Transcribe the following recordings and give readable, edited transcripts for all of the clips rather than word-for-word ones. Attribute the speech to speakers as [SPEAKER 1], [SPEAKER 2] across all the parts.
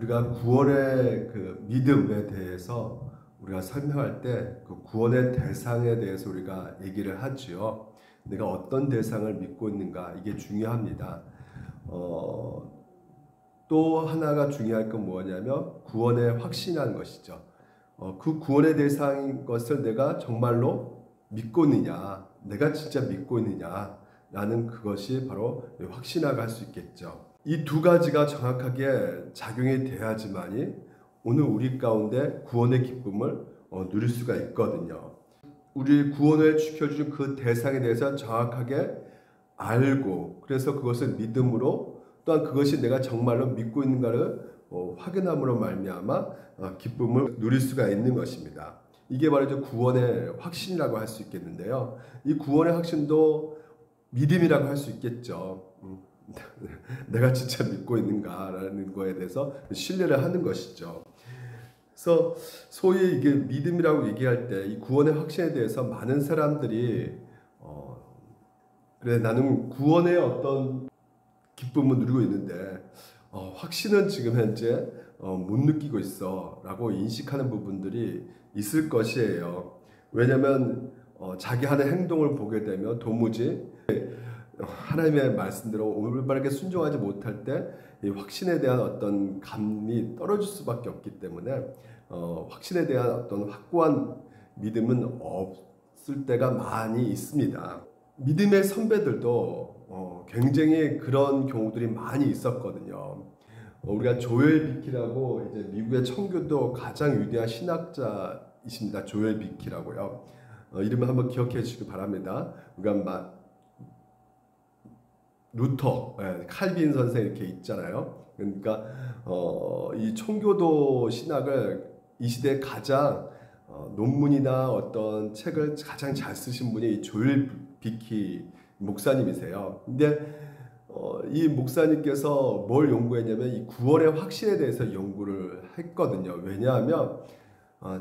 [SPEAKER 1] 우리가 구원의 그 믿음에 대해서 우리가 설명할 때 그 구원의 대상에 대해서 우리가 얘기를 하지요. 내가 어떤 대상을 믿고 있는가, 이게 중요합니다. 또 하나가 중요할 건 뭐냐면 구원의 확신이라는 것이죠. 그 구원의 대상인 것을 내가 정말로 믿고 있느냐, 내가 진짜 믿고 있느냐라는 그것이 바로 확신화가 할 수 있겠죠. 이 두 가지가 정확하게 작용이 돼야지만이 오늘 우리 가운데 구원의 기쁨을 누릴 수가 있거든요. 우리 구원을 지켜주는 그 대상에 대해서 정확하게 알고, 그래서 그것을 믿음으로, 또한 그것이 내가 정말로 믿고 있는가를 확인함으로 말미암아 기쁨을 누릴 수가 있는 것입니다. 이게 바로 이제 구원의 확신이라고 할 수 있겠는데요. 이 구원의 확신도 믿음이라고 할 수 있겠죠. 내가 진짜 믿고 있는가라는 거에 대해서 신뢰를 하는 것이죠. 그래서 소위 이게 믿음이라고 얘기할 때 이 구원의 확신에 대해서 많은 사람들이 그래, 나는 구원의 어떤 기쁨을 누리고 있는데 확신은 지금 현재 못 느끼고 있어 라고 인식하는 부분들이 있을 것이에요. 왜냐하면 자기 하는 행동을 보게 되면 도무지 하나님의 말씀대로 올바르게 순종하지 못할 때 이 확신에 대한 어떤 감이 떨어질 수밖에 없기 때문에 확신에 대한 어떤 확고한 믿음은 없을 때가 많이 있습니다. 믿음의 선배들도 굉장히 그런 경우들이 많이 있었거든요. 우리가 조엘 비키라고 이제 미국의 청교도 가장 위대한 신학자이십니다. 조엘 비키라고요. 이름을 한번 기억해 주시기 바랍니다. 우리가 루터, 칼빈 선생 이렇게 있잖아요. 그러니까 이 청교도 신학을 이 시대에 가장 논문이나 어떤 책을 가장 잘 쓰신 분이 이 조엘 비키 목사님이세요. 근데 이 목사님께서 뭘 연구했냐면 이 구원의 확신에 대해서 연구를 했거든요. 왜냐하면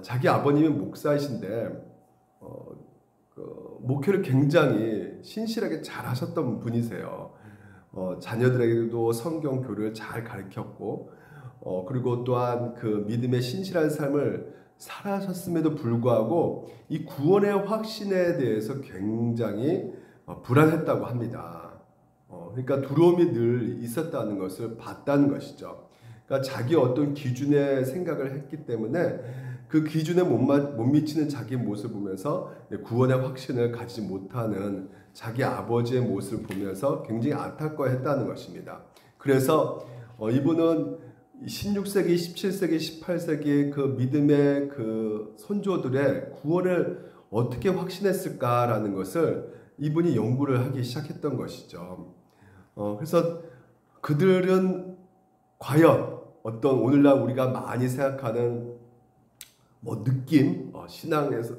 [SPEAKER 1] 자기 아버님이 목사이신데 목회를 굉장히 신실하게 잘 하셨던 분이세요. 자녀들에게도 성경 교리를 잘 가르쳤고 그리고 또한 그 믿음의 신실한 삶을 살아셨음에도 불구하고 이 구원의 확신에 대해서 굉장히 불안했다고 합니다. 그러니까 두려움이 늘 있었다는 것을 봤다는 것이죠. 그러니까 자기 어떤 기준의 생각을 했기 때문에 그 기준에 못 미치는 자기 모습을 보면서 구원의 확신을 가지지 못하는 자기 아버지의 모습을 보면서 굉장히 안타까워했다는 것입니다. 그래서 이분은 16세기, 17세기, 18세기 그 믿음의 그 선조들의 구원을 어떻게 확신했을까라는 것을 이분이 연구를 하기 시작했던 것이죠. 그래서 그들은 과연 어떤 오늘날 우리가 많이 생각하는 느낌, 신앙에서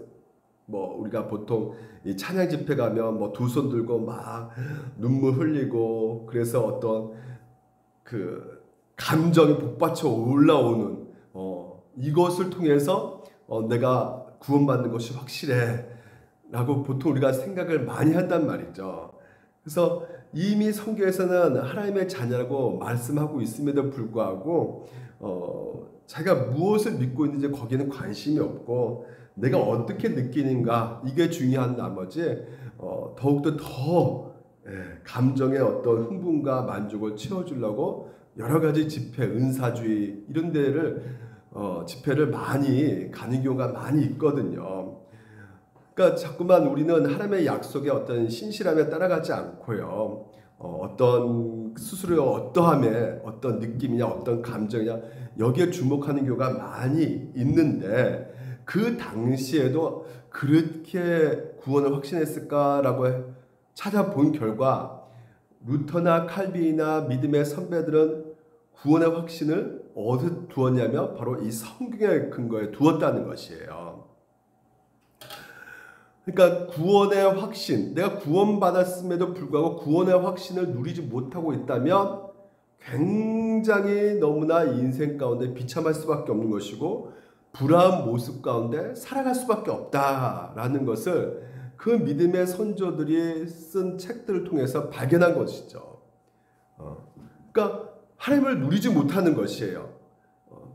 [SPEAKER 1] 우리가 보통 이 찬양 집회 가면 두 손 들고 막 눈물 흘리고 그래서 어떤 그 감정이 복받쳐 올라오는 이것을 통해서 내가 구원받는 것이 확실해 라고 보통 우리가 생각을 많이 한단 말이죠. 그래서 이미 성경에서는 하나님의 자녀라고 말씀하고 있음에도 불구하고 자기가 무엇을 믿고 있는지 거기에는 관심이 없고 내가 어떻게 느끼는가 이게 중요한 나머지 더욱더 더 감정의 어떤 흥분과 만족을 채워주려고 여러 가지 집회, 은사주의 이런 데를 집회를 많이 가는 경우가 많이 있거든요. 그러니까 자꾸만 우리는 하나님의 약속에 어떤 신실함에 따라가지 않고요. 어떤 스스로의 어떠함에 어떤 느낌이냐 어떤 감정이냐 여기에 주목하는 경우가 많이 있는데 그 당시에도 그렇게 구원을 확신했을까라고 찾아본 결과 루터나 칼빈이나 믿음의 선배들은 구원의 확신을 어디서 두었냐면 바로 이 성경의 근거에 두었다는 것이에요. 그러니까 구원의 확신, 내가 구원받았음에도 불구하고 구원의 확신을 누리지 못하고 있다면 굉장히 너무나 인생 가운데 비참할 수밖에 없는 것이고 불안한 모습 가운데 살아갈 수밖에 없다라는 것을 그 믿음의 선조들이 쓴 책들을 통해서 발견한 것이죠. 그러니까 하나님을 누리지 못하는 것이에요.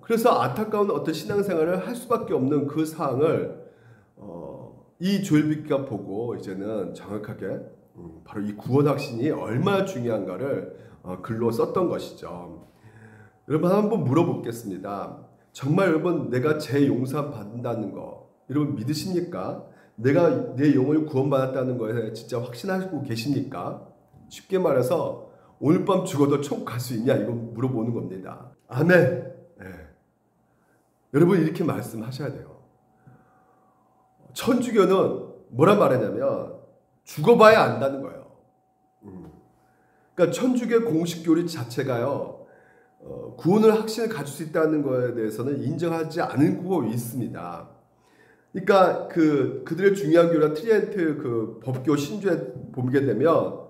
[SPEAKER 1] 그래서 안타까운 어떤 신앙생활을 할 수밖에 없는 그 상황을 이 조엘 비키가 보고 이제는 정확하게 바로 이 구원 확신이 얼마나 중요한가를 글로 썼던 것이죠. 여러분 한번 물어보겠습니다. 정말 여러분 내가 제 용서 받는다는 거 여러분 믿으십니까? 내가 내 영혼을 구원받았다는 거에 진짜 확신하고 계십니까? 쉽게 말해서 오늘 밤 죽어도 천국 갈 수 있냐 이거 물어보는 겁니다. 아멘. 네. 여러분 이렇게 말씀하셔야 돼요. 천주교는 뭐라 말하냐면 죽어봐야 안다는 거예요. 그러니까 천주교의 공식 교리 자체가요. 구원을 확신을 가질 수 있다는 것에 대해서는 인정하지 않고 있습니다. 그러니까 그들의 중요한 교리나 트리엔트 그 법교 신조에 보게 되면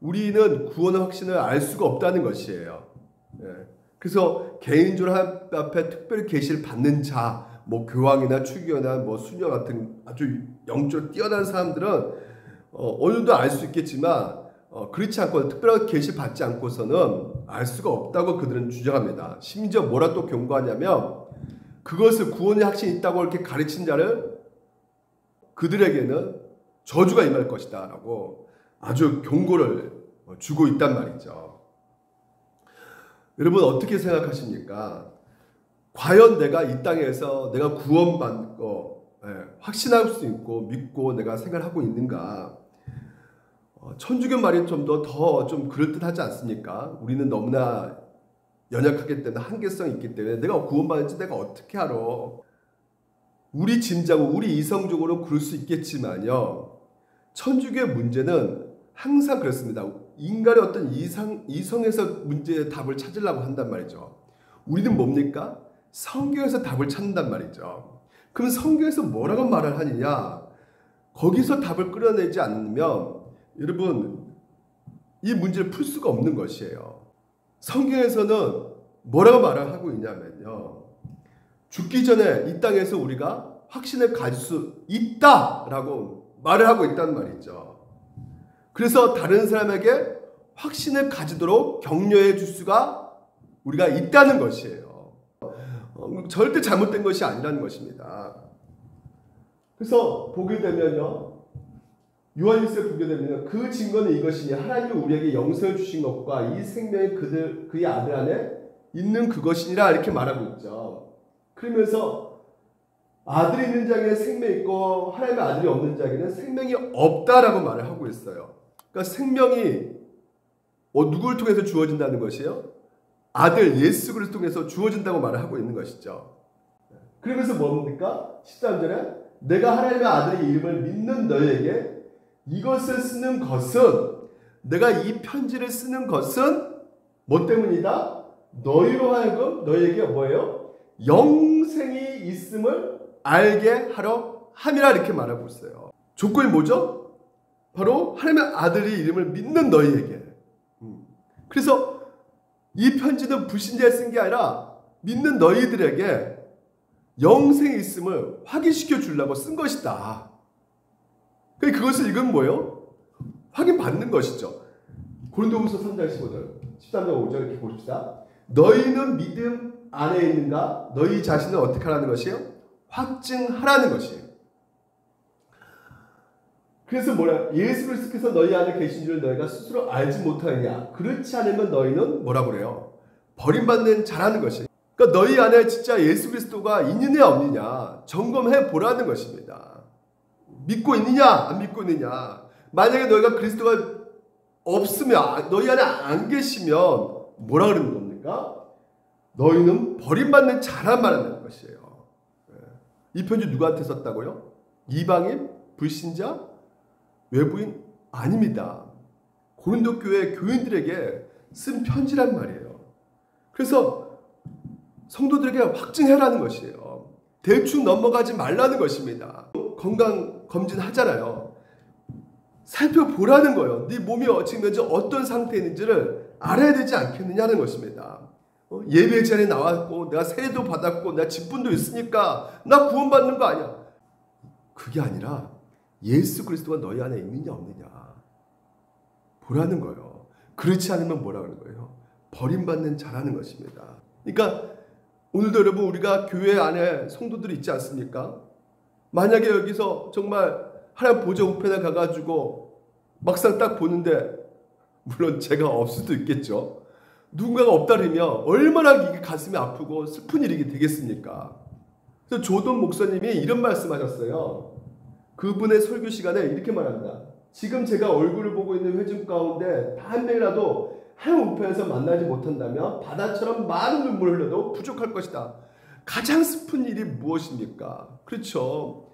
[SPEAKER 1] 우리는 구원의 확신을 알 수가 없다는 것이에요. 예. 그래서 개인적으로 하나님 앞에 특별히 계시를 받는 자, 뭐 교황이나 추기교나 뭐 수녀 같은 아주 영적으로 뛰어난 사람들은 어느 정도 알 수 있겠지만 그렇지 않고 특별하게 계시 받지 않고서는 알 수가 없다고 그들은 주장합니다. 심지어 뭐라 또 경고하냐면 그것을 구원의 확신이 있다고 이렇게 가르친 자를 그들에게는 저주가 임할 것이다 라고 아주 경고를 주고 있단 말이죠. 여러분 어떻게 생각하십니까? 과연 내가 이 땅에서 내가 구원받는 거 확신할 수 있고 믿고 내가 생각하고 있는가? 천주교 말이 좀 더 좀 그럴듯하지 않습니까? 우리는 너무나 연약하기 때문에 한계성이 있기 때문에 내가 구원받는지 내가 어떻게 알아? 우리 짐작으로 우리 이성적으로 그럴 수 있겠지만요. 천주교의 문제는 항상 그렇습니다. 인간의 어떤 이성에서 문제의 답을 찾으려고 한단 말이죠. 우리는 뭡니까? 성경에서 답을 찾는단 말이죠. 그럼 성경에서 뭐라고 말을 하느냐? 거기서 답을 끌어내지 않으면 여러분 이 문제를 풀 수가 없는 것이에요. 성경에서는 뭐라고 말을 하고 있냐면요. 죽기 전에 이 땅에서 우리가 확신을 가질 수 있다라고 말을 하고 있단 말이죠. 그래서 다른 사람에게 확신을 가지도록 격려해 줄 수가 우리가 있다는 것이에요. 절대 잘못된 것이 아니라는 것입니다. 그래서 보게 되면요. 요한일서에 보게 되면 그 증거는 이것이니 하나님이 우리에게 영생을 주신 것과 이 생명이 그의 아들 안에 있는 그것이니라 이렇게 말하고 있죠. 그러면서 아들이 있는 자에게는 생명이 있고 하나님의 아들이 없는 자에게는 생명이 없다라고 말을 하고 있어요. 그러니까 생명이 누구를 통해서 주어진다는 것이에요? 아들 예수 그리스도를 통해서 주어진다고 말을 하고 있는 것이죠. 그러면서 뭡니까? 13절에 내가 하나님의 아들의 이름을 믿는 너희에게 이것을 쓰는 것은 내가 이 편지를 쓰는 것은 뭐 때문이다? 너희로 하여금 너희에게 뭐예요? 영생이 있음을 알게 하려 함이라 이렇게 말하고 있어요. 조건이 뭐죠? 바로 하나님의 아들의 이름을 믿는 너희에게. 그래서 이 편지는 불신자에 쓴 게 아니라 믿는 너희들에게 영생이 있음을 확인시켜 주려고 쓴 것이다. 그것을 읽으면 뭐예요? 확인받는 것이죠. 고린도후서 3장 15절, 13장 5절 이렇게 보십시다. 너희는 믿음 안에 있는가? 너희 자신을 어떻게 하라는 것이에요? 확증하라는 것이에요. 그래서 뭐라? 예수 그리스도께서 너희 안에 계신 줄 너희가 스스로 알지 못하느냐? 그렇지 않으면 너희는 뭐라고 그래요? 버림받는 자라는 것이에요. 그러니까 너희 안에 진짜 예수 그리스도가 있느냐 없느냐 점검해 보라는 것입니다. 믿고 있느냐 안 믿고 있느냐. 만약에 너희가 그리스도가 없으면 너희 안에 안 계시면 뭐라 그러는 겁니까? 너희는 버림받는 자란 말하는 것이에요. 이 편지 누구한테 썼다고요? 이방인? 불신자? 외부인? 아닙니다. 고린도 교회 교인들에게 쓴 편지란 말이에요. 그래서 성도들에게 확증해라는 것이에요. 대충 넘어가지 말라는 것입니다. 건강 검진 하잖아요. 살펴보라는 거예요. 네 몸이 지금 현재 어떤 상태에 있는지를 알아야 되지 않겠느냐는 것입니다. 예배 자리에 나왔고 내가 세례도 받았고 내가 직분도 있으니까 나 구원받는 거 아니야. 그게 아니라 예수 그리스도가 너희 안에 있느냐 없느냐 보라는 거예요. 그렇지 않으면 뭐라 그러는 거예요? 버림받는 자라는 것입니다. 그러니까 오늘도 여러분 우리가 교회 안에 성도들이 있지 않습니까? 만약에 여기서 정말 하나님 보좌 우편에 가가지고 막상 딱 보는데, 물론 제가 없을 수도 있겠죠. 누군가가 없다 그러면 얼마나 이게 가슴이 아프고 슬픈 일이 되겠습니까? 그래서 조돈 목사님이 이런 말씀하셨어요. 그분의 설교 시간에 이렇게 말합니다. 지금 제가 얼굴을 보고 있는 회중 가운데 단 한 명이라도 하나님 우편에서 만나지 못한다면 바다처럼 많은 눈물을 흘려도 부족할 것이다. 가장 슬픈 일이 무엇입니까? 그렇죠.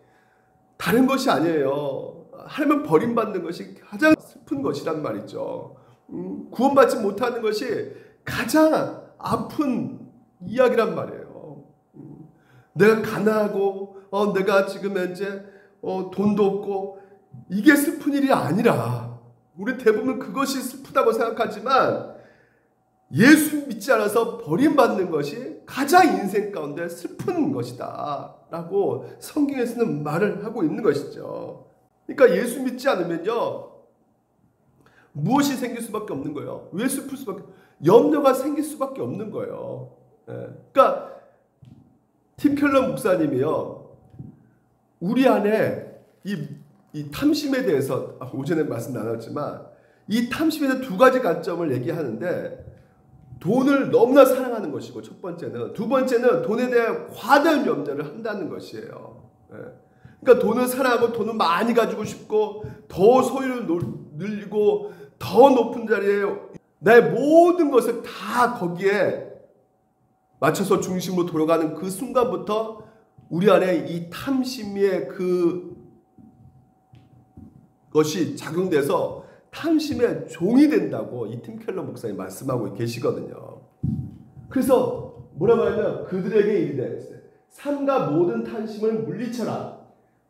[SPEAKER 1] 다른 것이 아니에요. 하나님은 버림받는 것이 가장 슬픈 것이란 말이죠. 구원받지 못하는 것이 가장 아픈 이야기란 말이에요. 내가 가난하고 내가 지금 현재 돈도 없고 이게 슬픈 일이 아니라, 우리 대부분 그것이 슬프다고 생각하지만 예수 믿지 않아서 버림받는 것이 가장 인생 가운데 슬픈 것이다 라고 성경에서는 말을 하고 있는 것이죠. 그러니까 예수 믿지 않으면요, 무엇이 생길 수밖에 없는 거예요. 왜 슬플 수밖에, 염려가 생길 수밖에 없는 거예요. 그러니까 팀 켈러 목사님이요, 우리 안에 이 탐심에 대해서 오전에 말씀 나눴지만, 이 탐심에 대해 두 가지 관점을 얘기하는데, 돈을 너무나 사랑하는 것이고 첫 번째는, 두 번째는 돈에 대한 과다한 염려를 한다는 것이에요. 그러니까 돈을 사랑하고 돈을 많이 가지고 싶고 더 소유를 늘리고 더 높은 자리에 나의 모든 것을 다 거기에 맞춰서 중심으로 돌아가는 그 순간부터 우리 안에 이 탐심의 그것이 작용돼서 탐심의 종이 된다고 이 팀 켈러 목사님 말씀하고 계시거든요. 그래서 뭐라고 하냐면 그들에게 이르되 삼가 모든 탐심을 물리쳐라.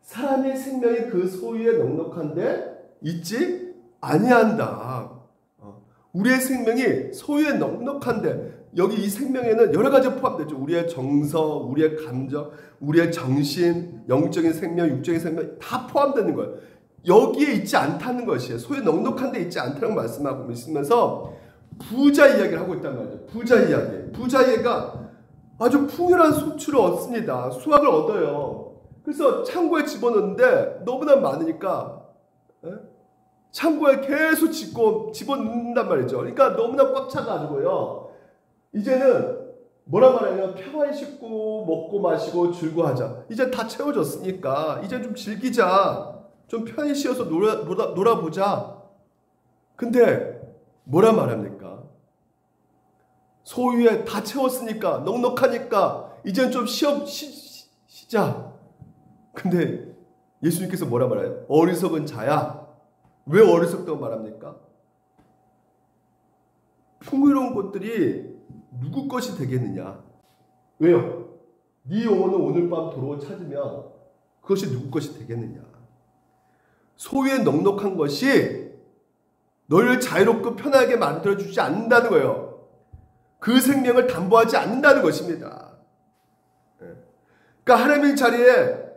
[SPEAKER 1] 사람의 생명이 그 소유에 넉넉한데 있지 아니한다. 우리의 생명이 소유에 넉넉한데, 여기 이 생명에는 여러 가지 포함되죠. 우리의 정서, 우리의 감정, 우리의 정신, 영적인 생명, 육적인 생명 다 포함되는 거예요. 여기에 있지 않다는 것이에요. 소유에 넉넉한 데 있지 않다는 말씀하고 있으면서 부자 이야기를 하고 있단 말이죠. 부자 이야기. 부자애가 아주 풍요한 소출을 얻습니다. 수확을 얻어요. 그래서 창고에 집어넣는데 너무나 많으니까 창고에 계속 집어넣는단 말이죠. 그러니까 너무나 꽉 차가지고요, 이제는 뭐라 말하냐면 평안히 씻고 먹고 마시고 즐거워하자. 이제 다 채워졌으니까 이제 좀 즐기자. 좀 편히 쉬어서 놀아보자. 근데 뭐라 말합니까? 소유에 다 채웠으니까, 넉넉하니까 이제는 좀 쉬자. 근데 예수님께서 뭐라 말해요? 어리석은 자야. 왜 어리석다고 말합니까? 풍요로운 것들이 누구 것이 되겠느냐? 왜요? 네 영혼은 오늘 밤 도로 찾으면 그것이 누구 것이 되겠느냐? 소유에 넉넉한 것이 너희를 자유롭고 편하게 만들어주지 않는다는 거예요. 그 생명을 담보하지 않는다는 것입니다. 그러니까 하나님의 자리에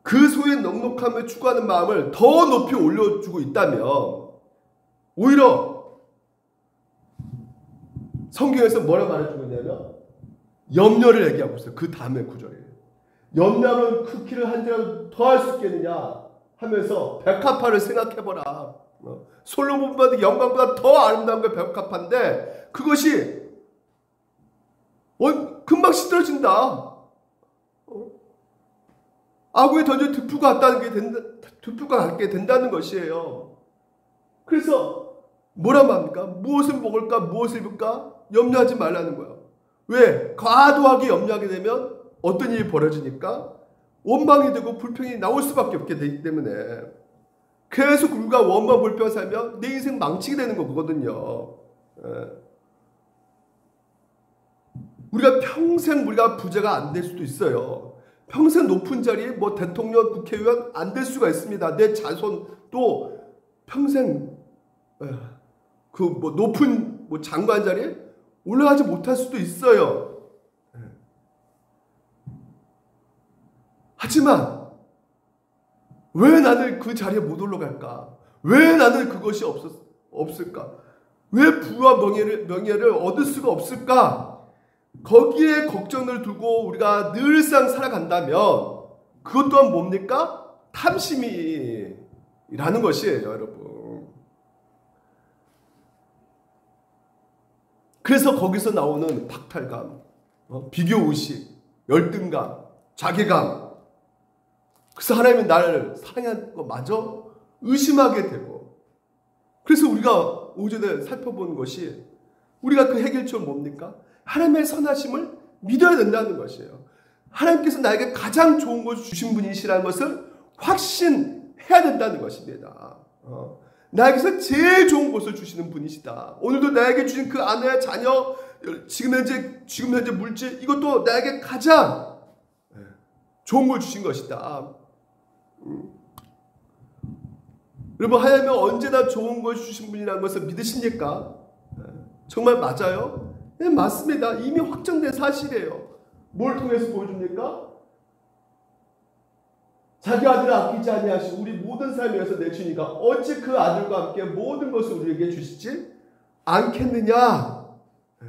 [SPEAKER 1] 그 소유의 넉넉함을 추구하는 마음을 더 높이 올려주고 있다면, 오히려 성경에서 뭐라 말해주고 있냐면 염려를 얘기하고 있어요. 그 다음에 구절에 염려는 그 키를 한 대라도 더 할 수 있겠느냐 하면서 백합화를 생각해보라. 솔로몬 받은 영광보다 더 아름다운 게 백합화인데 그것이 금방 시들어진다. 아구에 던져 드프가 갖게 된다는 것이에요. 그래서 뭐라 말합니까? 무엇을 먹을까? 무엇을 입을까? 염려하지 말라는 거예요. 왜? 과도하게 염려하게 되면 어떤 일이 벌어지니까 원망이 되고 불평이 나올 수밖에 없게 되기 때문에, 계속 우리가 원망 불평 살면 내 인생 망치게 되는 거거든요. 우리가 평생 우리가 부자가 안 될 수도 있어요. 평생 높은 자리에 뭐 대통령, 국회의원 안 될 수가 있습니다. 내 자손도 평생 그 뭐 높은 뭐 장관 자리에 올라가지 못할 수도 있어요. 하지만 왜 나는 그 자리에 못 올라갈까? 왜 나는 그것이 없을까? 왜 부와 명예를 얻을 수가 없을까? 거기에 걱정을 두고 우리가 늘상 살아간다면 그것 또한 뭡니까? 탐심이라는 것이에요, 여러분. 그래서 거기서 나오는 박탈감, 비교의식, 열등감, 자괴감. 그래서 하나님이 나를 사랑하는 것마저 의심하게 되고, 그래서 우리가 오전에 살펴본 것이 우리가 그 해결책은 뭡니까? 하나님의 선하심을 믿어야 된다는 것이에요. 하나님께서 나에게 가장 좋은 것을 주신 분이시라는 것을 확신해야 된다는 것입니다. 나에게서 제일 좋은 것을 주시는 분이시다. 오늘도 나에게 주신 그 아내, 자녀, 지금 현재 물질, 이것도 나에게 가장 좋은 걸 주신 것이다. 여러분, 하나님은 언제나 좋은 걸 주신 분이라는 것을 믿으십니까? 정말 맞아요? 네, 맞습니다. 이미 확정된 사실이에요. 뭘 통해서 보여줍니까? 자기 아들을 아끼지 아니하시고 우리 모든 삶에 위해서 내주니까 어찌 그 아들과 함께 모든 것을 우리에게 주시지 않겠느냐? 네.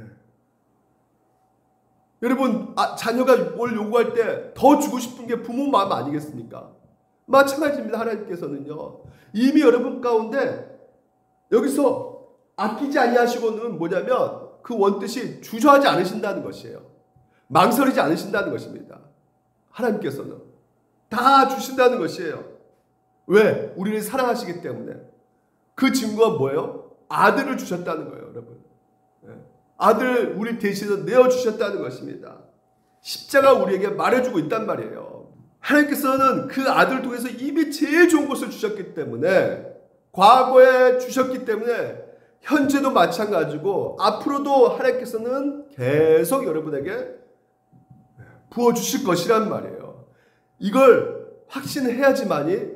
[SPEAKER 1] 여러분, 자녀가 뭘 요구할 때 더 주고 싶은 게 부모 마음 아니겠습니까? 마찬가지입니다. 하나님께서는요, 이미 여러분 가운데 여기서 아끼지 아니하시고는 뭐냐면 그 원뜻이 주저하지 않으신다는 것이에요. 망설이지 않으신다는 것입니다. 하나님께서는 다 주신다는 것이에요. 왜? 우리를 사랑하시기 때문에. 그 증거가 뭐예요? 아들을 주셨다는 거예요, 여러분. 아들을 우리 대신해서 내어주셨다는 것입니다. 십자가 우리에게 말해주고 있단 말이에요. 하나님께서는 그 아들을 통해서 이미 제일 좋은 것을 주셨기 때문에, 과거에 주셨기 때문에 현재도 마찬가지고 앞으로도 하나님께서는 계속 여러분에게 부어주실 것이란 말이에요. 이걸 확신해야지만이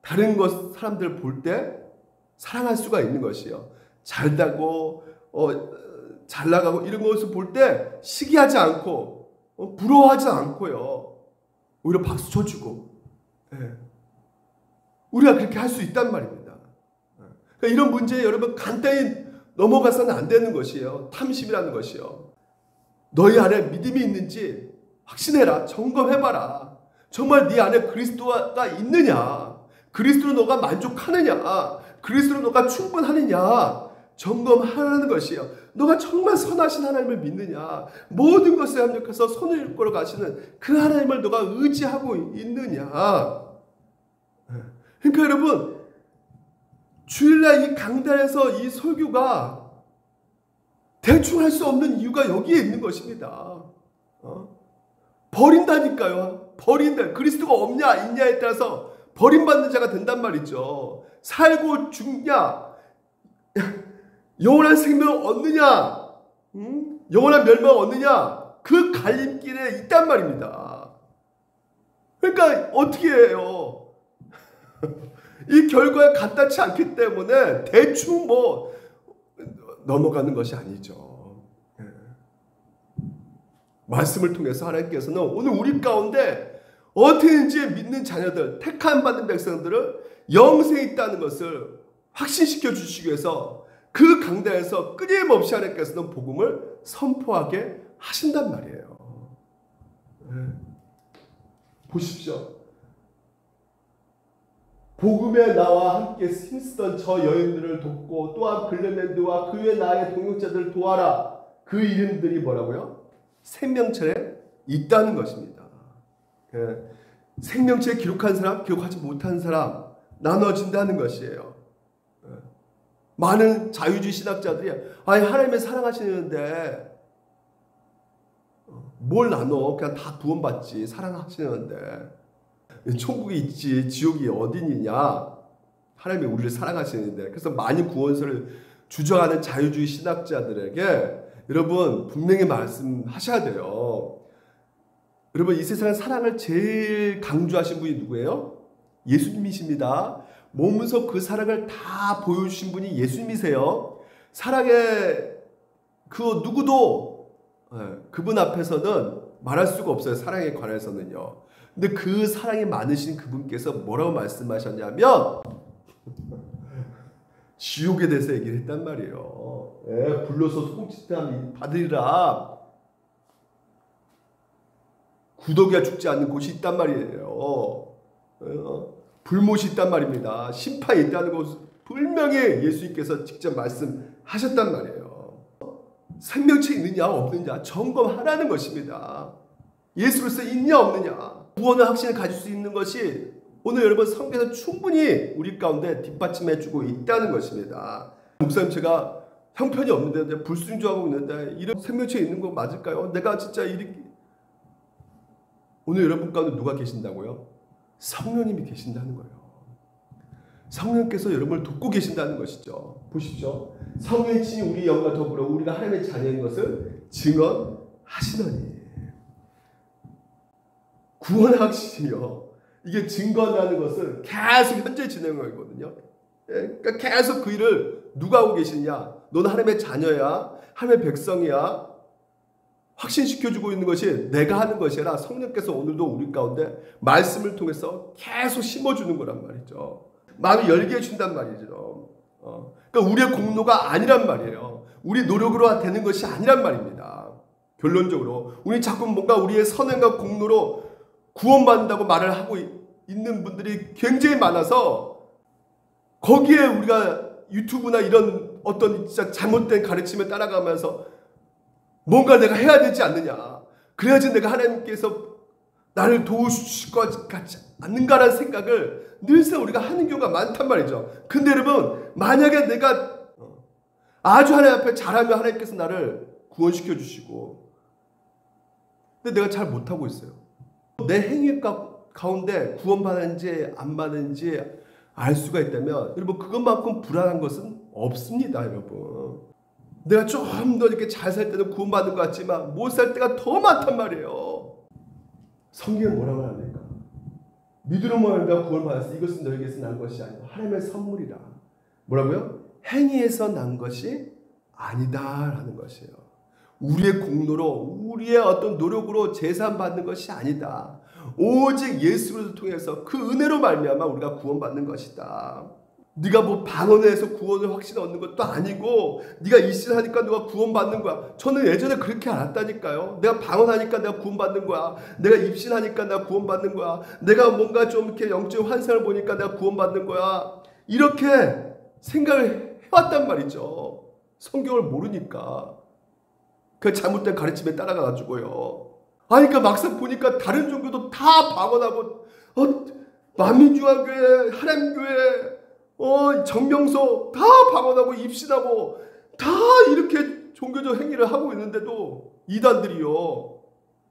[SPEAKER 1] 다른 것 사람들 볼 때 사랑할 수가 있는 것이에요. 잘나고 잘 나가고 이런 것을 볼 때 시기하지 않고 부러워하지 않고요. 오히려 박수 쳐주고, 우리가 그렇게 할 수 있단 말입니다. 그러니까 이런 문제에 여러분 간단히 넘어가서는 안 되는 것이에요. 탐심이라는 것이요. 너희 안에 믿음이 있는지 확신해라. 점검해봐라. 정말 네 안에 그리스도가 있느냐? 그리스도로 너가 만족하느냐? 그리스도로 너가 충분하느냐? 점검하라는 것이에요. 너가 정말 선하신 하나님을 믿느냐? 모든 것에 합력해서 손을 이끌어 가시는 그 하나님을 너가 의지하고 있느냐? 그러니까 여러분, 주일날 이 강단에서 이 설교가 대충 할 수 없는 이유가 여기에 있는 것입니다. 버린다니까요. 버린다. 그리스도가 없냐 있냐에 따라서 버림받는 자가 된단 말이죠. 살고 죽냐, 영원한 생명을 얻느냐, 영원한 멸망을 얻느냐, 그 갈림길에 있단 말입니다. 그러니까 어떻게 해요? 이 결과에 간단치 않기 때문에 대충 넘어가는 것이 아니죠. 말씀을 통해서 하나님께서는 오늘 우리 가운데 어떻게든지 믿는 자녀들, 택함 받는 백성들을 영생이 있다는 것을 확신시켜 주시기 위해서 그 강단에서 끊임없이 하나님께서는 복음을 선포하게 하신단 말이에요. 보십시오. 복음에 나와 함께 힘쓰던 저 여인들을 돕고 또한 글레멘드와 그 외 나의 동역자들을 도와라. 그 이름들이 뭐라고요? 생명冊에 있다는 것입니다. 생명冊에 기록한 사람, 기록하지 못한 사람 나눠진다는 것이에요. 많은 자유주의 신학자들이 하나님을 사랑하시는데 뭘 나눠? 그냥 다 구원받지. 사랑하시는데 천국이 있지 지옥이 어디냐? 하나님이 우리를 사랑하시는데. 그래서 많은 구원서를 주장하는 자유주의 신학자들에게 여러분 분명히 말씀하셔야 돼요. 여러분, 이 세상에 사랑을 제일 강조하신 분이 누구예요? 예수님이십니다. 몸소 그 사랑을 다 보여주신 분이 예수님이세요. 사랑의 그 누구도 그분 앞에서는 말할 수가 없어요. 사랑에 관해서는요. 근데 그 사랑이 많으신 그분께서 뭐라고 말씀하셨냐면 지옥에 대해서 얘기를 했단 말이에요. 불로서 소금치듯 받으리라. 구더기가 죽지 않는 곳이 있단 말이에요. 불못이 있단 말입니다. 심판이 있다는 것을 분명히 예수님께서 직접 말씀하셨단 말이에요. 생명체 있느냐 없느냐 점검하라는 것입니다. 예수로서 있냐 없느냐 구원의 확신을 가질 수 있는 것이 오늘 여러분 성경에서 충분히 우리 가운데 뒷받침해주고 있다는 것입니다. 목사님 제가 형편이 없는데 불순종하고 있는데 이런 생명체 있는 거 맞을까요? 내가 진짜 이렇게 오늘 여러분 가운데 누가 계신다고요? 성령님이 계신다는 거예요. 성령께서 여러분을 돕고 계신다는 것이죠. 보십시오. 성령의 친히 우리 영과 더불어 우리가 하나님의 자녀인 것을 증언하시더니 구원의 확신이요. 이게 증거한다는 것은 계속 현재 진행하거든요. 그러니까 계속 그 일을 누가 하고 계시냐? 너는 하나님의 자녀야, 하나님의 백성이야. 확신시켜주고 있는 것이 내가 하는 것이 아니라 성령께서 오늘도 우리 가운데 말씀을 통해서 계속 심어주는 거란 말이죠. 마음을 열게 해준단 말이죠. 그러니까 우리의 공로가 아니란 말이에요. 우리 노력으로 되는 것이 아니란 말입니다. 결론적으로 우리 자꾸 뭔가 우리의 선행과 공로로 구원받는다고 말을 하고 있는 분들이 굉장히 많아서 거기에 우리가 유튜브나 이런 어떤 진짜 잘못된 가르침에 따라가면서 뭔가 내가 해야 되지 않느냐. 그래야지 내가 하나님께서 나를 도우실 것 같지 않는가라는 생각을 늘상 우리가 하는 경우가 많단 말이죠. 근데 여러분 만약에 내가 아주 하나님 앞에 잘하면 하나님께서 나를 구원시켜 주시고 근데 내가 잘 못하고 있어요. 내 행위 가운데 구원받았는지 안 받았는지 알 수가 있다면 여러분 그것만큼 불안한 것은 없습니다. 여러분 내가 좀 더 이렇게 잘 살 때는 구원받는 것 같지만 못 살 때가 더 많단 말이에요. 성경은 뭐라고 합니까? 믿음으로 말미암아 구원받았으니 이것은 너에게서 난 것이 아니라 하나님의 선물이라. 뭐라고요? 행위에서 난 것이 아니다라는 것이에요. 우리의 공로로 우리의 어떤 노력으로 제산받는 것이 아니다. 오직 예수를 통해서 그 은혜로 말미암아 우리가 구원받는 것이다. 네가 뭐 방언에서 구원을 확신 얻는 것도 아니고 네가 입신하니까 누가 구원받는 거야. 저는 예전에 그렇게 알았다니까요. 내가 방언하니까 내가 구원받는 거야. 내가 입신하니까 내가 구원받는 거야. 내가 뭔가 좀 이렇게 영적 환상을 보니까 내가 구원받는 거야. 이렇게 생각을 해왔단 말이죠. 성경을 모르니까. 그 잘못된 가르침에 따라가가지고요. 그러니까 막상 보니까 다른 종교도 다 방언하고 만민중앙교회, 하나님교회 정명소 다 방언하고 입신하고 다 이렇게 종교적 행위를 하고 있는데도 이단들이요.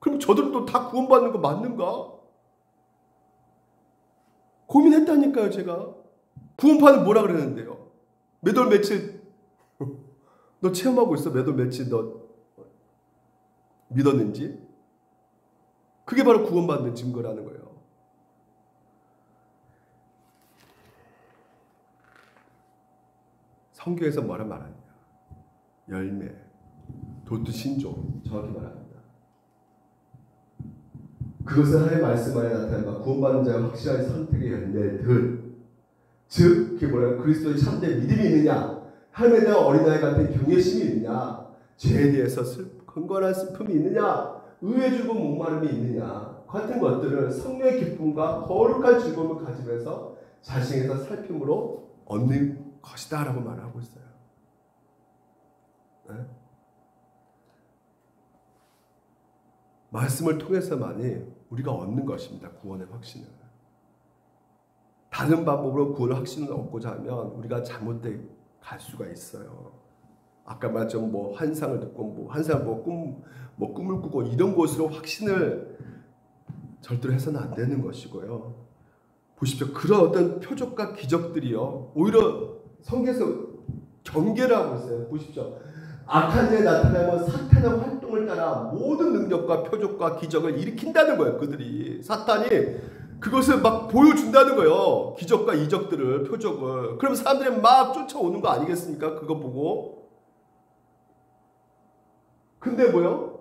[SPEAKER 1] 그럼 저들도 다 구원받는 거 맞는가? 고민했다니까요. 제가. 구원파는 뭐라 그랬는데요? 몇 월 며칠 너 체험하고 있어? 몇 월 며칠 너 믿었는지? 그게 바로 구원받는 증거라는 거예요. 성경에서 뭐라 말하냐? 열매, 도트 신조 정확히 말합니다. 그것은 하나님의 말씀 안에 나타난 바 구원받는 자의 확실한 선택의 열매들. 즉 그게 뭐라고? 그리스도의 참된 믿음이 있느냐? 하나님에 대한 어린아이 같은 경외심이 있느냐? 죄에 대해서 근거한 슬픔이 있느냐? 의에 주고 목마름이 있느냐? 같은 것들을 성령의 기쁨과 거룩한 즐거움을 가지면서 자신에서 살핌으로 얻는 것이다 라고 말하고 있어요. 네? 말씀을 통해서만이 우리가 얻는 것입니다. 구원의 확신을. 다른 방법으로 구원의 확신을 얻고자 하면 우리가 잘못돼 갈 수가 있어요. 아까 말했죠. 뭐 환상을 듣고 뭐 환상을 보고 꿈을 꾸고 이런 것으로 확신을 절대로 해서는 안 되는 것이고요. 보십시오. 그런 어떤 표적과 기적들이요. 오히려 성경에서 경계를 하고 있어요. 보십시오. 악한 자에 나타나면 사탄의 활동을 따라 모든 능력과 표적과 기적을 일으킨다는 거예요. 그들이. 사탄이 그것을 막 보여준다는 거예요. 기적과 이적들을, 표적을. 그럼 사람들이 막 쫓아오는 거 아니겠습니까? 그거 보고. 근데 뭐요?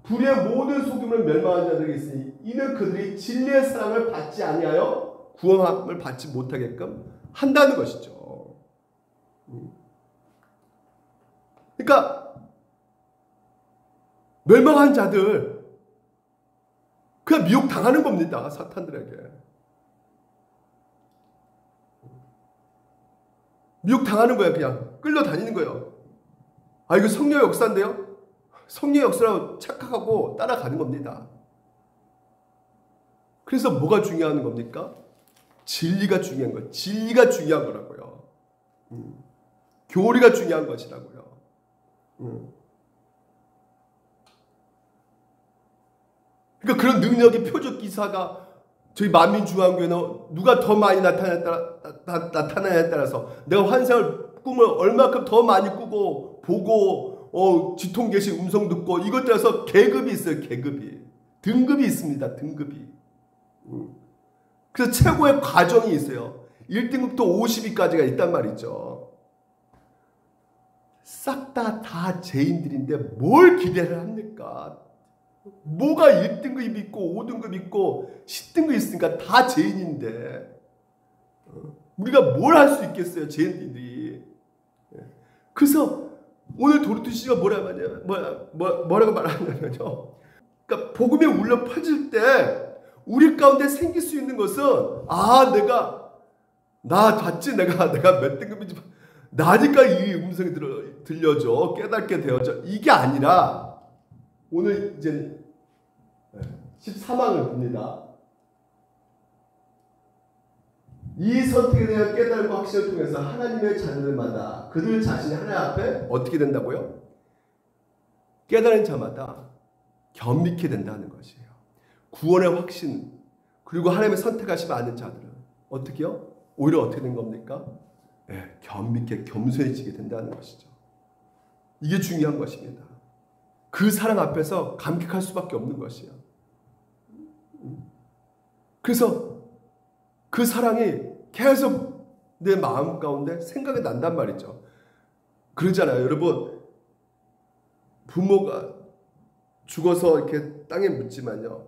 [SPEAKER 1] 불의 모든 속임을 멸망한 자들이 있으니 이는 그들이 진리의 사랑을 받지 아니하여 구원함을 받지 못하게끔 한다는 것이죠. 그러니까 멸망한 자들 그냥 미혹당하는 겁니다. 사탄들에게. 미혹당하는 거예요. 그냥 끌려다니는 거예요. 아, 이거 성령의 역사인데요? 성령의 역사라고 착각하고 따라가는 겁니다. 그래서 뭐가 중요한 겁니까? 진리가 중요한 거예요. 진리가 중요한 거라고요. 교리가 중요한 것이라고요. 그러니까 그런 능력의 표적 기사가 저희 만민중앙교회는 누가 더 많이 나타나냐에 따라서 내가 환상을 꿈을 얼마큼 더 많이 꾸고 보고 지통 계시 음성 듣고 이것 따라서 계급이 있어요. 계급이. 등급이 있습니다. 등급이. 그래서 최고의 과정이 있어요. 1등급부터 50위까지가 있단 말이죠. 싹 다 죄인들인데 뭘 기대를 합니까? 뭐가 1등급 있고 5등급 있고 10등급 있으니까 다 죄인인데 우리가 뭘 할 수 있겠어요, 죄인들이. 그래서 오늘 도르트 씨가 뭐라고 말하냐면요. 그러니까 복음이 울려 퍼질 때 우리 가운데 생길 수 있는 것은 나 봤지 내가 몇 등급인지 나니까 이 음성이 들려져 깨닫게 되어져 이게 아니라 오늘 이제 13항을 봅니다. 이 선택에 대한 깨달음과 확신을 통해서 하나님의 자녀들마다 그들 자신이 하나님 앞에 어떻게 된다고요? 깨달은 자마다 겸비케 된다는 것이에요. 구원의 확신 그리고 하나님의 선택하시지 않은 자들은 어떻게요? 오히려 어떻게 된 겁니까? 겸비케 겸손해지게 된다는 것이죠. 이게 중요한 것입니다. 그 사랑 앞에서 감격할 수밖에 없는 것이에요. 그래서 그 사랑이 계속 내 마음 가운데 생각이 난단 말이죠. 그러잖아요. 여러분 부모가 죽어서 이렇게 땅에 묻지만요.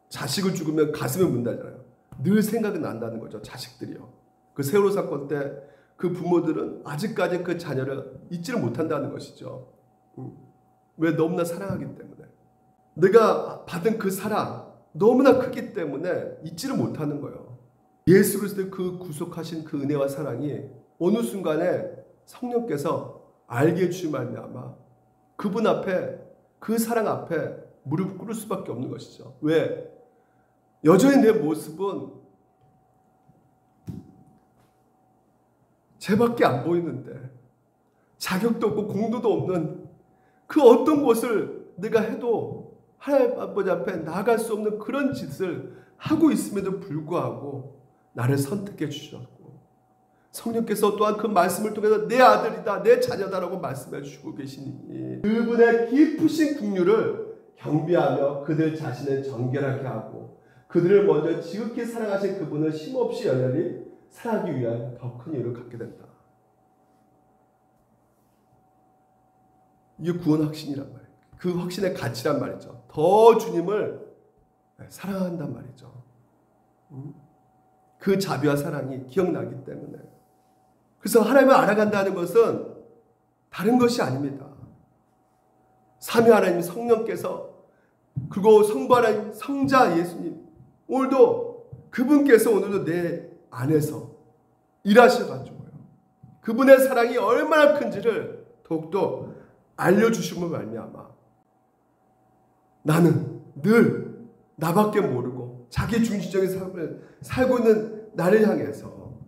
[SPEAKER 1] 자식을 죽으면 가슴에 문다잖아요. 늘 생각이 난다는 거죠. 자식들이요. 그 세월호 사건 때 그 부모들은 아직까지 그 자녀를 잊지를 못한다는 것이죠. 왜? 너무나 사랑하기 때문에. 내가 받은 그 사랑 너무나 크기 때문에 잊지를 못하는 거예요. 예수 그리스도의 그 구속하신 그 은혜와 사랑이 어느 순간에 성령께서 알게 해주신 말미암아 그분 앞에 그 사랑 앞에 무릎 꿇을 수밖에 없는 것이죠. 왜? 여전히 내 모습은 쟤밖에 안 보이는데 자격도 없고 공도도 없는 그 어떤 것을 내가 해도 하나님 아버지 앞에 나아갈 수 없는 그런 짓을 하고 있음에도 불구하고 나를 선택해 주셨고 성령께서 또한 그 말씀을 통해서 내 아들이다 내 자녀다라고 말씀해 주시고 계시니 그분의 깊으신 긍휼을 경배하며 그들 자신을 정결하게 하고 그들을 먼저 지극히 사랑하신 그분을 쉼없이 연연히 사랑하기 위한 더 큰 이유를 갖게 된다. 이게 구원 확신이란 말이에요. 그 확신의 가치란 말이죠. 더 주님을 사랑한단 말이죠. 그 자비와 사랑이 기억나기 때문에. 그래서 하나님을 알아간다는 것은 다른 것이 아닙니다. 삼위 하나님 성령께서 그리고 성부 하나님 성자 예수님 오늘도 그분께서 오늘도 내 안에서 일하셔가지고요. 그분의 사랑이 얼마나 큰지를 더욱더 알려주심을 말미암아 나는 늘 나밖에 모르고 자기 중심적인 삶을 살고 있는 나를 향해서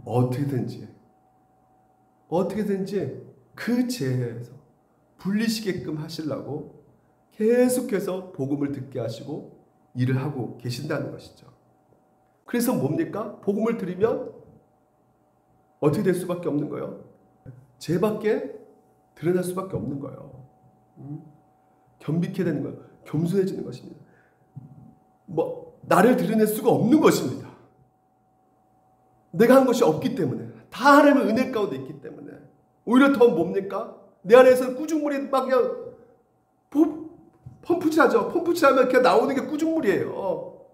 [SPEAKER 1] 어떻게든지 그 죄에서 분리시게끔 하시려고 계속해서 복음을 듣게 하시고 일을 하고 계신다는 것이죠. 그래서 뭡니까? 복음을 들으면 어떻게 될 수밖에 없는 거예요? 죄밖에 드러날 수밖에 없는 거예요. 겸비케 되는 거예요. 겸손해지는 것입니다. 나를 드러낼 수가 없는 것입니다. 내가 한 것이 없기 때문에 다 하나님의 은혜 가운데 있기 때문에 오히려 더 뭡니까? 내 안에서 꾸중물이 막 그냥 펌프질하죠. 펌프질하면 그냥 나오는 게 꾸중물이에요.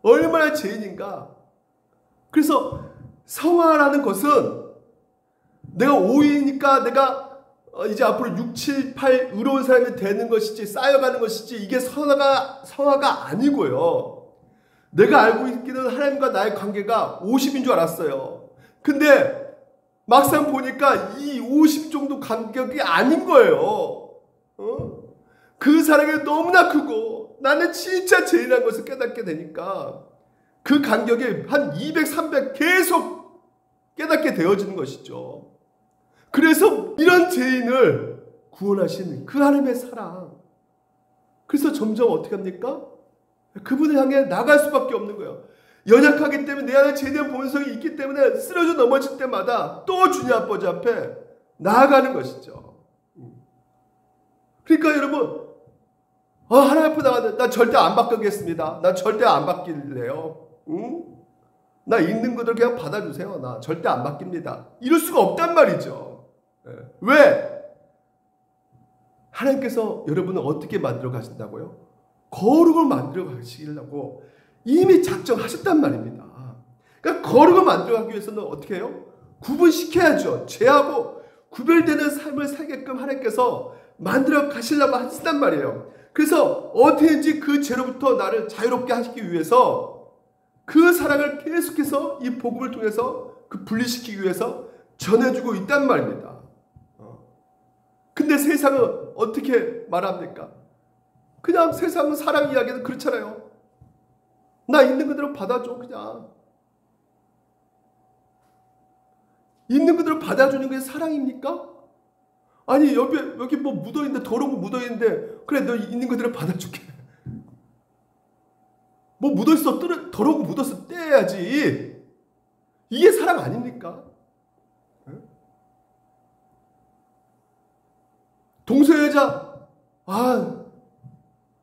[SPEAKER 1] 얼마나 죄인인가. 그래서 성화라는 것은 내가 오이니까 내가 이제 앞으로 6, 7, 8 의로운 사람이 되는 것이지 쌓여가는 것이지 이게 성화가 아니고요. 내가 알고 있기는 하나님과 나의 관계가 50인 줄 알았어요. 근데 막상 보니까 이 50 정도 간격이 아닌 거예요. 그 사랑이 너무나 크고 나는 진짜 죄인한 것을 깨닫게 되니까 그 간격이 한 200, 300 계속 깨닫게 되어지는 것이죠. 그래서 이런 죄인을 구원하신 그 하나님의 사랑. 그래서 점점 어떻게 합니까? 그분을 향해 나갈 수밖에 없는 거예요. 연약하기 때문에 내 안에 죄된 본성이 있기 때문에 쓰러져 넘어질 때마다 또 주님 아버지 앞에 나아가는 것이죠. 그러니까 여러분, 하나님 앞에 나가는데 나 절대 안 바뀌겠습니다. 나 절대 안 바뀔래요. 나 있는 것들 그냥 받아주세요. 나 절대 안 바뀝니다. 이럴 수가 없단 말이죠. 왜? 하나님께서 여러분을 어떻게 만들어 가신다고요? 거룩을 만들어 가시려고 이미 작정하셨단 말입니다. 그러니까 거룩을 만들어가기 위해서는 어떻게 해요? 구분시켜야죠. 죄하고 구별되는 삶을 살게끔 하나님께서 만들어 가시려고 하신단 말이에요. 그래서 어떻게든지 그 죄로부터 나를 자유롭게 하시기 위해서 그 사랑을 계속해서 이 복음을 통해서 그 분리시키기 위해서 전해주고 있단 말입니다. 근데 세상은 어떻게 말합니까? 그냥 세상은 사랑 이야기는 그렇잖아요. 나 있는 그대로 받아줘. 그냥 있는 그대로 받아주는 게 사랑입니까? 아니 여기 뭐 묻어있는데 더러운 거 묻어있는데 그래 너 있는 그대로 받아줄게. 뭐 묻어있어 더러운 거 묻었어 떼야지. 이게 사랑 아닙니까? 동서여자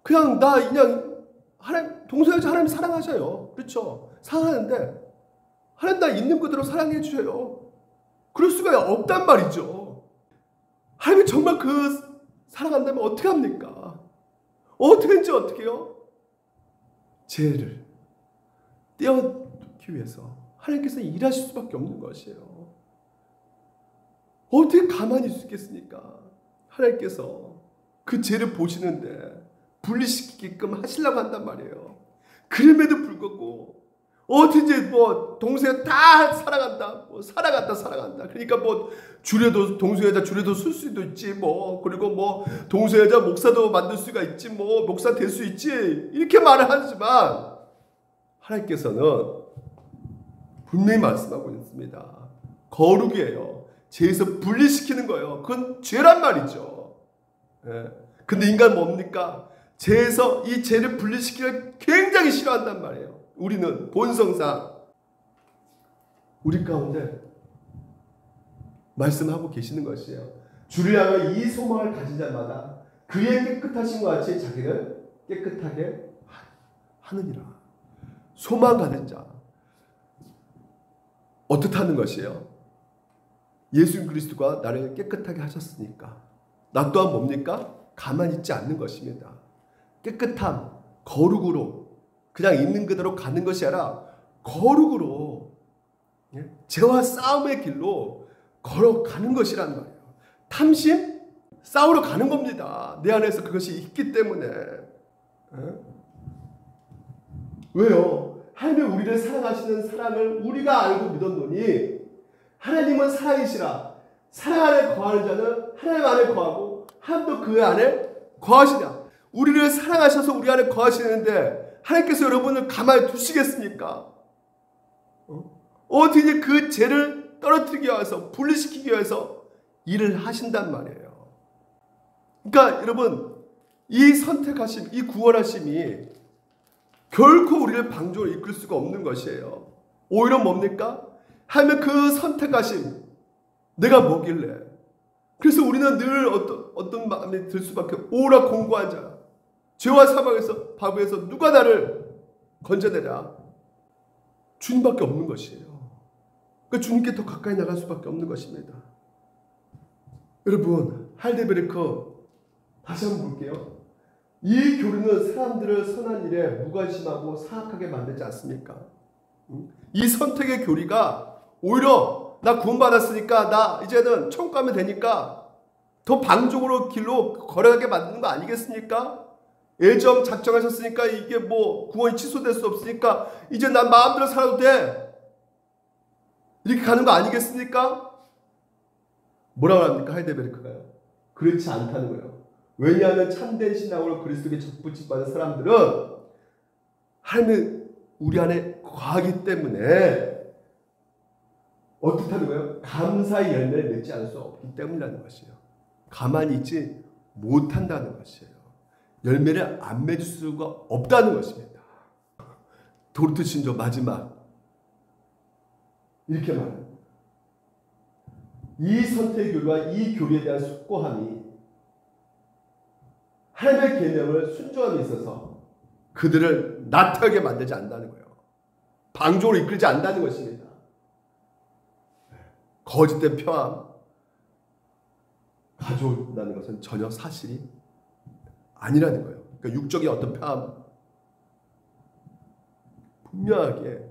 [SPEAKER 1] 그냥 하나님 동서여자 하나님 사랑하셔요. 그렇죠? 사랑하는데 하나님 나 있는 그대로 사랑해 주셔요. 그럴 수가 없단 말이죠. 하나님이 정말 그 사랑한다면 어떻게 합니까? 어떻게든지 어떻게요? 죄를 떼어놓기 위해서 하나님께서 일하실 수밖에 없는 것이에요. 어떻게 가만히 있을 수 있겠습니까? 하나님께서 그 죄를 보시는데 분리시키게끔 하시려고 한단 말이에요. 그럼에도 불구하고 어떻게 뭐 동생을 다 사랑한다, 사랑한다. 그러니까 뭐 주례도 동성애자 주례도 쓸 수도 있지 뭐 그리고 뭐 동성애자 목사도 만들 수가 있지 뭐 목사 될 수 있지 이렇게 말을 하지만 하나님께서는 분명히 말씀하고 있습니다. 거룩이에요. 죄에서 분리시키는 거예요. 그건 죄란 말이죠. 근데 인간 뭡니까? 죄에서 이 죄를 분리시키기를 굉장히 싫어한단 말이에요. 우리는 본성상 우리 가운데 말씀하고 계시는 것이에요. 주를 향해 이 소망을 가진 자마다 그의 깨끗하심과 같이 자기를 깨끗하게 하느니라. 소망 가진 자 어떻다는 것이에요? 예수 그리스도가 나를 깨끗하게 하셨으니까 나 또한 뭡니까? 가만히 있지 않는 것입니다. 깨끗함, 거룩으로 그냥 있는 그대로 가는 것이 아니라 거룩으로 죄와 싸움의 길로 걸어가는 것이란 말이에요. 탐심? 싸우러 가는 겁니다. 내 안에서 그것이 있기 때문에. 왜요? 하나님이 우리를 사랑하시는 사랑을 우리가 알고 믿었노니 하나님은 사랑이시라. 사랑 안에 거하는 자는 하나님 안에 거하고 하나님도 그 안에 거하시냐. 우리를 사랑하셔서 우리 안에 거하시는데 하나님께서 여러분을 가만히 두시겠습니까? 어떻게 그 죄를 떨어뜨리기 위해서 분리시키기 위해서 일을 하신단 말이에요. 그러니까 여러분 이 선택하심, 이 구원하심이 결코 우리를 방종으로 이끌 수가 없는 것이에요. 오히려 뭡니까? 하면 그 선택하심 내가 뭐길래 그래서 우리는 늘 어떤 마음이 들 수밖에 오라 공고한 자 죄와 사망에서 바보에서 누가 나를 건져내랴? 주님밖에 없는 것이에요. 그러니까 주님께 더 가까이 나갈 수밖에 없는 것입니다. 여러분 할데베르크 다시 한번 볼게요. 이 교류는 사람들을 선한 일에 무관심하고 사악하게 만들지 않습니까? 이 선택의 교리가 오히려 나 구원받았으니까 나 이제는 천국 가면 되니까 더 방종으로 길로 걸어가게 만드는 거 아니겠습니까? 예정 작정하셨으니까 이게 뭐 구원이 취소될 수 없으니까 이제 난 마음대로 살아도 돼. 이렇게 가는 거 아니겠습니까? 뭐라고 합니까? 하이델베르크가요. 그렇지 않다는 거예요. 왜냐하면 참된 신앙으로 그리스도께 접붙임받은 사람들은 하나님이 우리 안에 거하기 때문에 어떻다는 거예요? 감사의 열매를 맺지 않을 수 없기 때문이라는 것이에요. 가만히 있지 못한다는 것이에요. 열매를 안 맺을 수가 없다는 것입니다. 도르트 신조 마지막 이렇게 말합니다. 이 선택교류와 이 교류에 대한 숙고함이 하나님의 계명을 순종함에 있어서 그들을 나태하게 만들지 않는다는 거예요. 방종으로 이끌지 않는다는 것입니다. 거짓된 평안 가져온다는 것은 전혀 사실이 아니라는 거예요. 그러니까 육적인 어떤 평안 분명하게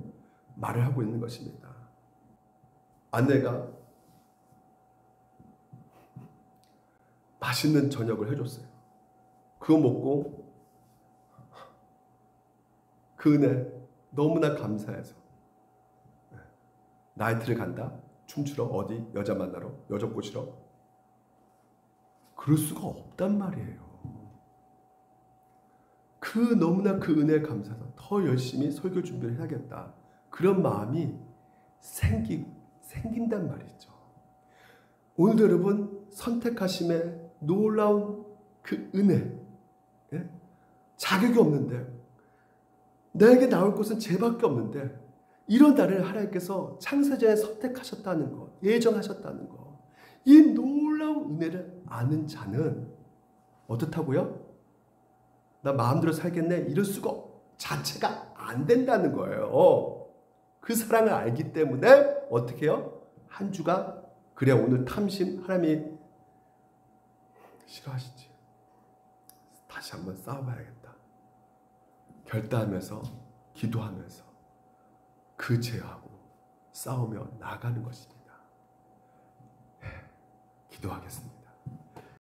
[SPEAKER 1] 말을 하고 있는 것입니다. 아내가 맛있는 저녁을 해줬어요. 그거 먹고 그 은혜 너무나 감사해서 나이트를 간다. 춤추러 어디 여자 만나러 여자 꼬시러 그럴 수가 없단 말이에요. 너무나 그 은혜에 감사해서 더 열심히 설교 준비를 해야겠다. 그런 마음이 생긴단 말이죠. 오늘도 여러분 선택하심에 놀라운 그 은혜, 자격이 없는데 나에게 나올 것은 죄밖에 없는데 이런 나를 하나님께서 창세전에 선택하셨다는 것, 예정하셨다는 것, 이 놀라운 은혜를 아는 자는 어떻다고요? 나 마음대로 살겠네 이럴 수가 자체가 안 된다는 거예요. 그 사랑을 알기 때문에 어떻게 해요? 한 주가 그래 오늘 탐심 하나님이 싫어하시지. 다시 한번 싸워봐야겠다. 결단하면서 기도하면서 그 죄하고 싸우며 나가는 것입니다. 기도하겠습니다.